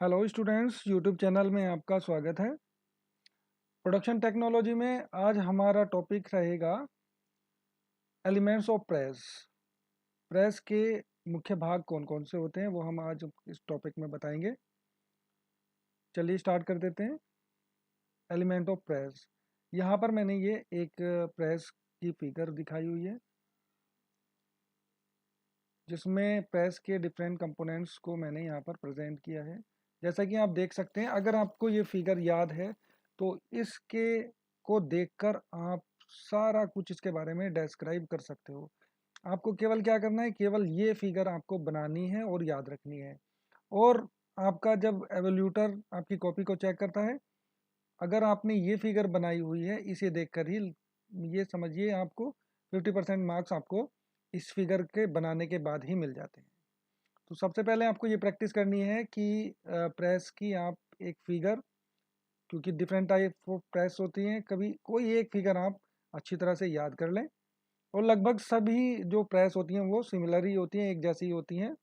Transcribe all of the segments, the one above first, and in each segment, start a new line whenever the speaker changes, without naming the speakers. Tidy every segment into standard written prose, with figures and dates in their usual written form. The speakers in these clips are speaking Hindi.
हेलो स्टूडेंट्स, यूट्यूब चैनल में आपका स्वागत है। प्रोडक्शन टेक्नोलॉजी में आज हमारा टॉपिक रहेगा एलिमेंट्स ऑफ प्रेस। प्रेस के मुख्य भाग कौन कौन से होते हैं वो हम आज इस टॉपिक में बताएंगे। चलिए स्टार्ट कर देते हैं। एलिमेंट ऑफ प्रेस, यहाँ पर मैंने ये एक प्रेस की फिगर दिखाई हुई है जिसमें प्रेस के डिफरेंट कंपोनेंट्स को मैंने यहाँ पर प्रेजेंट किया है। जैसा कि आप देख सकते हैं, अगर आपको ये फिगर याद है तो इसके को देखकर आप सारा कुछ इसके बारे में डिस्क्राइब कर सकते हो। आपको केवल क्या करना है, केवल ये फिगर आपको बनानी है और याद रखनी है। और आपका जब एवोल्यूटर आपकी कॉपी को चेक करता है, अगर आपने ये फिगर बनाई हुई है, इसे देखकर ही ये समझिए आपको 50% मार्क्स आपको इस फिगर के बनाने के बाद ही मिल जाते हैं। तो सबसे पहले आपको ये प्रैक्टिस करनी है कि प्रेस की आप एक फिगर, क्योंकि डिफरेंट टाइप ऑफ प्रेस होती हैं, कभी कोई एक फिगर आप अच्छी तरह से याद कर लें। और लगभग सभी जो प्रेस होती हैं वो सिमिलर ही होती हैं, एक जैसी ही होती हैं।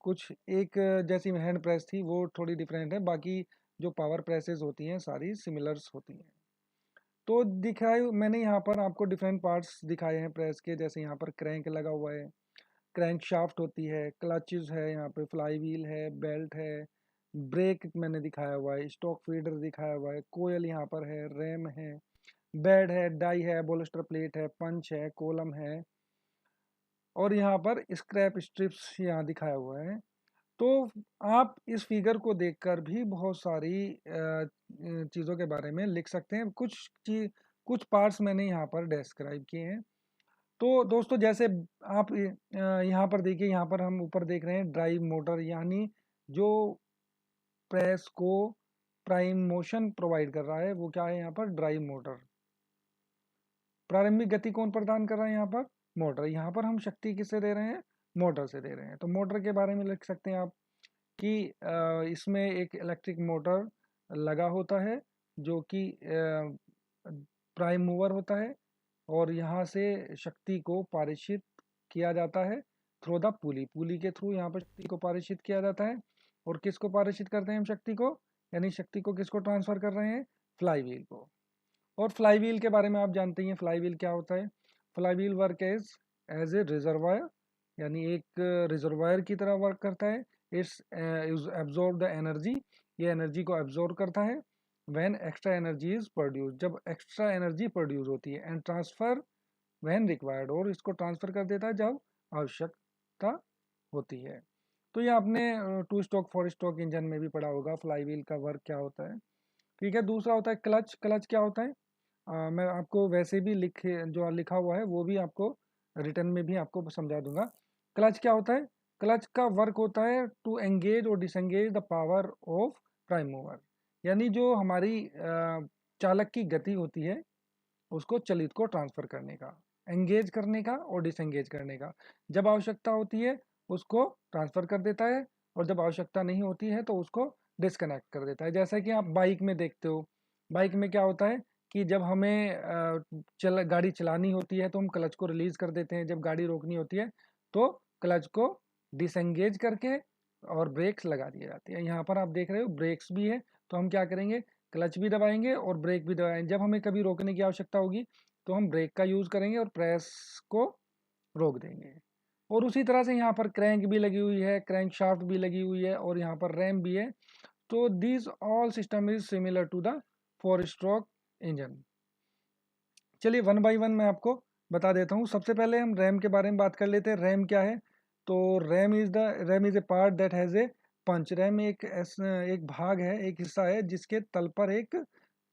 कुछ एक जैसी हैंड प्रेस थी वो थोड़ी डिफरेंट है, बाकी जो पावर प्रेसेस होती हैं सारी सिमिलर्स होती हैं। तो दिखाए मैंने यहाँ पर आपको डिफरेंट पार्ट्स दिखाए हैं प्रेस के। जैसे यहाँ पर क्रैंक लगा हुआ है, क्रैंक शाफ्ट होती है, क्लचेस है, यहाँ पे फ्लाई व्हील है, बेल्ट है, ब्रेक मैंने दिखाया हुआ है, स्टॉक फीडर दिखाया हुआ है, कोयल यहाँ पर है, रैम है, बेड है, डाई है, बोलस्टर प्लेट है, पंच है, कॉलम है, और यहाँ पर स्क्रैप स्ट्रिप्स यहाँ दिखाया हुआ है। तो आप इस फिगर को देखकर भी बहुत सारी चीज़ों के बारे में लिख सकते हैं। कुछ पार्ट्स मैंने यहाँ पर डिस्क्राइब किए हैं। तो दोस्तों, जैसे आप यहाँ पर देखिए, यहाँ पर हम ऊपर देख रहे हैं ड्राइव मोटर, यानी जो प्रेस को प्राइम मोशन प्रोवाइड कर रहा है वो क्या है, यहाँ पर ड्राइव मोटर। प्रारंभिक गति कौन प्रदान कर रहा है, यहाँ पर मोटर। यहाँ पर हम शक्ति किससे दे रहे हैं, मोटर से दे रहे हैं। तो मोटर के बारे में लिख सकते हैं आप कि इसमें एक इलेक्ट्रिक मोटर लगा होता है जो कि प्राइम मूवर होता है, और यहाँ से शक्ति को पारित किया जाता है थ्रू द पुली। पुली के थ्रू यहाँ पर शक्ति को पारित किया जाता है। और किसको पारित करते हैं हम शक्ति को, यानी शक्ति को किसको ट्रांसफर कर रहे हैं, फ्लाई व्हील को। और फ्लाई व्हील के बारे में आप जानते हैं फ्लाई व्हील क्या होता है। Flywheel work as a reservoir, यानी एक रिजर्वायर की तरह वर्क करता है। इट्स एब्जॉर्ब द एनर्जी, ये एनर्जी को एब्जॉर्ब करता है। When extra energy is produce, जब एक्स्ट्रा एनर्जी प्रोड्यूस होती है। एंड ट्रांसफर व्हेन रिक्वायर्ड, और इसको ट्रांसफर कर देता है जब आवश्यकता होती है। तो ये आपने two stroke four stroke engine में भी पढ़ा होगा फ्लाई व्हील का वर्क क्या होता है। ठीक है, दूसरा होता है क्लच। क्लच क्या होता है, मैं आपको वैसे भी जो लिखा हुआ है वो भी आपको रिटर्न में भी आपको समझा दूंगा। क्लच क्या होता है, क्लच का वर्क होता है टू एंगेज और disengage the power of prime mover, यानी जो हमारी चालक की गति होती है उसको चलित को ट्रांसफर करने का, एंगेज करने का और डिसएंगेज करने का। जब आवश्यकता होती है उसको ट्रांसफर कर देता है, और जब आवश्यकता नहीं होती है तो उसको डिस्कनेक्ट कर देता है। जैसा कि आप बाइक में देखते हो, बाइक में क्या होता है कि जब हमें गाड़ी चलानी होती है तो हम क्लच को रिलीज कर देते हैं, जब गाड़ी रोकनी होती है तो क्लच को डिसएंगेज करके और ब्रेक्स लगा दिए जाते हैं। यहाँ पर आप देख रहे हो ब्रेक्स भी है, तो हम क्या करेंगे, क्लच भी दबाएंगे और ब्रेक भी दबाएंगे। जब हमें कभी रोकने की आवश्यकता होगी तो हम ब्रेक का यूज करेंगे और प्रेस को रोक देंगे। और उसी तरह से यहाँ पर क्रैंक भी लगी हुई है, क्रैंक शाफ्ट भी लगी हुई है, और यहाँ पर रैम भी है। तो this all system is similar to the four stroke engine. चलिए वन बाय वन मैं आपको बता देता हूँ। सबसे पहले हम रैम के बारे में बात कर लेते हैं। रैम क्या है, तो ram is a part that has a punch. Ram एक भाग है, एक हिस्सा है जिसके तल पर एक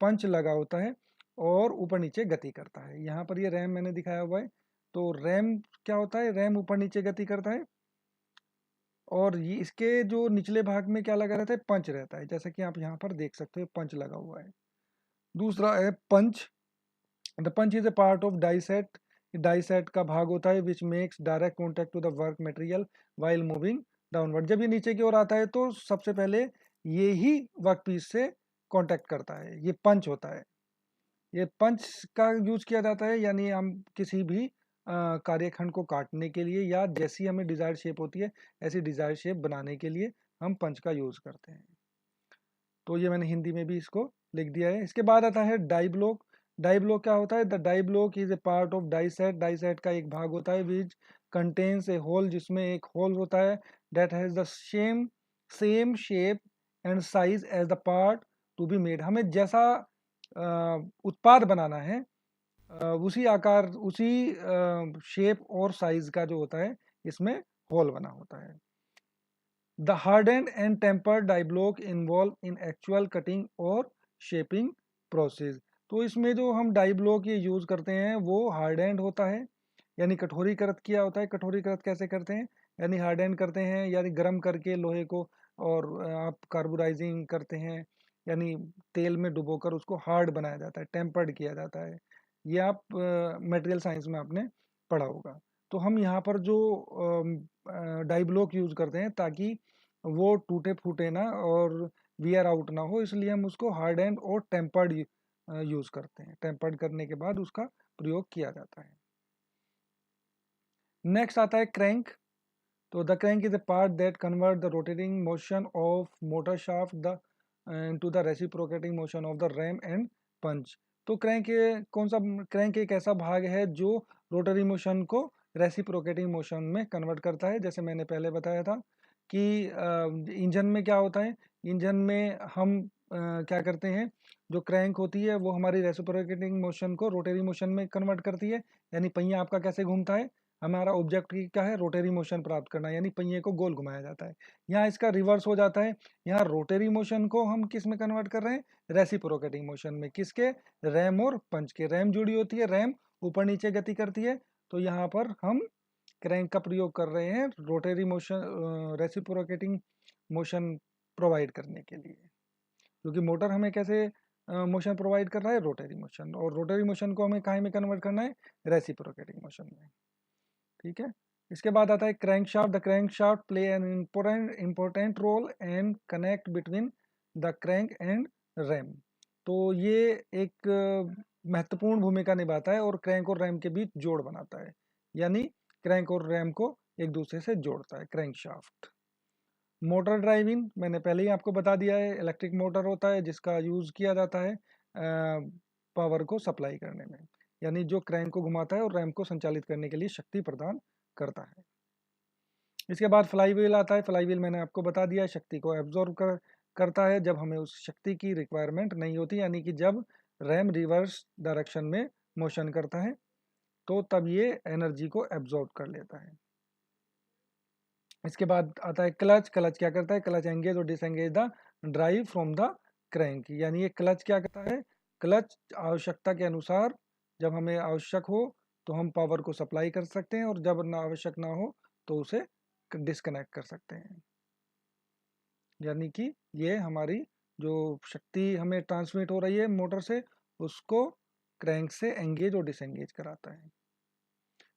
पंच लगा होता है और ऊपर नीचे गति करता है। यहाँ पर ये रैम मैंने दिखाया हुआ है। तो रैम क्या होता है, रैम ऊपर नीचे गति करता है, और ये इसके जो निचले भाग में क्या लगा रहता है, पंच रहता है, जैसा कि आप यहाँ पर देख सकते हो पंच लगा हुआ है। दूसरा है punch. The punch is a part of die set. Die set का भाग होता है which makes direct contact to the work material while moving downward. जब ये नीचे की ओर आता है तो सबसे पहले ये ही वर्क पीस से कांटेक्ट करता है, ये पंच होता है। ये पंच का यूज किया जाता है, यानी हम किसी भी कार्यखंड को काटने के लिए, या जैसी हमें डिजायर शेप होती है ऐसी डिजायर शेप बनाने के लिए हम पंच का यूज करते हैं। तो ये मैंने हिंदी में भी इसको लिख दिया है। इसके बाद आता है डाई ब्लॉक। डाई ब्लॉक क्या होता है? The die block is a part of die set. Die set का एक भाग होता है विच कंटेन्स ए होल, जिसमें एक होल होता है, that has the same shape and size as the part to be made. हमें जैसा उत्पाद बनाना है उसी आकार, उसी शेप और साइज का जो होता है इसमें होल बना होता है। The hardened and tempered die block involve in actual cutting और शेपिंग प्रोसेस। तो इसमें जो हम डाई ब्लॉक ये यूज करते हैं वो हार्डेंड होता है, यानी कठोरीकृत किया होता है। कठोरीकृत कैसे करते हैं? यानी हार्डेंड करते हैं, यानी गर्म करके लोहे को, और आप कार्बोराइजिंग करते हैं, यानी तेल में डुबोकर उसको हार्ड बनाया जाता है, टेम्पर्ड किया जाता है। ये आप मटेरियल साइंस में आपने पढ़ा होगा। तो हम यहाँ पर जो डाई ब्लॉक यूज करते हैं ताकि वो टूटे फूटे ना और वियर आउट ना हो, इसलिए हम उसको हार्ड एंड और टेम्पर्ड यूज करते हैं। टेम्पर्ड करने के बाद उसका प्रयोग किया जाता है। नेक्स्ट आता है क्रैंक। तो the crank is a part that convert the rotating motion of motor shaft the to the reciprocating motion of the ram and punch. तो क्रैंक कौन सा? क्रैंक एक ऐसा भाग है जो रोटरी मोशन को रेसिप्रोकेटिंग मोशन में कन्वर्ट करता है। जैसे मैंने पहले बताया था कि इंजन में क्या होता है, इंजन में हम क्या करते हैं, जो क्रैंक होती है वो हमारी रेसिप्रोकेटिंग मोशन को रोटरी मोशन में कन्वर्ट करती है। यानी पहिया आपका कैसे घूमता है, हमारा ऑब्जेक्ट क्या है, रोटरी मोशन प्राप्त करना, यानी पहिए को गोल घुमाया जाता है। यहाँ इसका रिवर्स हो जाता है, यहाँ रोटरी मोशन को हम किस में कन्वर्ट कर रहे हैं, रेसिप्रोकेटिंग मोशन में। किसके? रैम और पंच के। रैम जुड़ी होती है, रैम ऊपर नीचे गति करती है, तो यहाँ पर हम क्रैंक का प्रयोग कर रहे हैं rotary motion, reciprocating motion provide करने के लिए। क्योंकि मोटर हमें कैसे मोशन प्रोवाइड कर रहा है, रोटरी मोशन, और रोटरी मोशन को हमें काहे में कन्वर्ट करना है, रेसिप्रोकेटिंग मोशन में। ठीक है। इसके बाद आता है crankshaft. The crankshaft play an important role and connect between the crank and ram. तो ये एक महत्वपूर्ण भूमिका निभाता है और क्रैंक और रैम के बीच जोड़ बनाता है, यानी क्रैंक और रैम को एक दूसरे से जोड़ता है क्रैंक शाफ्ट। मोटर ड्राइविंग मैंने पहले ही आपको बता दिया है, इलेक्ट्रिक मोटर होता है जिसका यूज किया जाता है पावर को सप्लाई करने में, यानी जो क्रैंक को घुमाता है और रैम को संचालित करने के लिए शक्ति प्रदान करता है। इसके बाद फ्लाई व्हील आता है। फ्लाई व्हील मैंने आपको बता दिया है, शक्ति को एब्जॉर्ब करता है जब हमें उस शक्ति की रिक्वायरमेंट नहीं होती, यानी कि जब रैम रिवर्स डायरेक्शन में मोशन करता है तो तब ये एनर्जी को एब्जॉर्ब कर लेता है। इसके बाद आता है क्लच। क्लच क्या करता है? क्लच एंगेज और disengage the drive from the crank. यानी ये क्लच क्या करता है? क्लच आवश्यकता के अनुसार, जब हमें आवश्यक हो तो हम पावर को सप्लाई कर सकते हैं, और जब ना आवश्यक ना हो तो उसे डिस्कनेक्ट कर सकते हैं। यानी कि ये हमारी जो शक्ति हमें ट्रांसमिट हो रही है मोटर से, उसको क्रैंक से एंगेज और डिसएंगेज कराता है।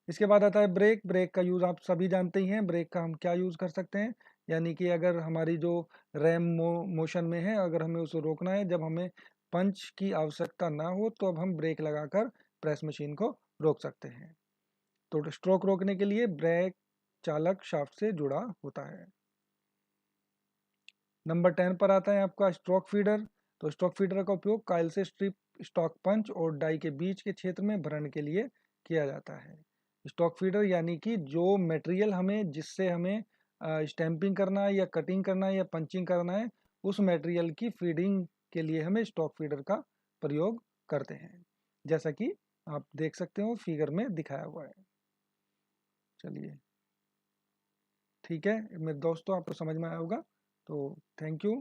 इसके बाद आता है ब्रेक। ब्रेक का यूज़ आप सभी जानते ही हैं। ब्रेक का हम क्या यूज़ कर सकते हैं, यानी कि अगर हमारी जो रैम मोशन में है, अगर हमें उसे रोकना है, जब हमें पंच की आवश्यकता ना हो, तो अब हम ब्रेक लगाकर प्रेस मशीन को रोक सकते हैं। तो स्ट्रोक रोकने के लिए ब्रेक चालक शाफ्ट से जुड़ा होता है। नंबर 10 पर आता है आपका स्ट्रोक फीडर। तो स्ट्रोक फीडर का उपयोग कायल से स्ट्रिप, स्टॉक पंच और डाई के बीच के क्षेत्र में भरण के लिए किया जाता है। स्टॉक फीडर यानी कि जो मटेरियल हमें, जिससे हमें स्टैंपिंग करना है या कटिंग करना है या पंचिंग करना है, उस मटेरियल की फीडिंग के लिए हमें स्टॉक फीडर का प्रयोग करते हैं, जैसा कि आप देख सकते हो फिगर में दिखाया हुआ है। चलिए ठीक है मेरे दोस्तों, आपको समझ में आया होगा, तो थैंक यू।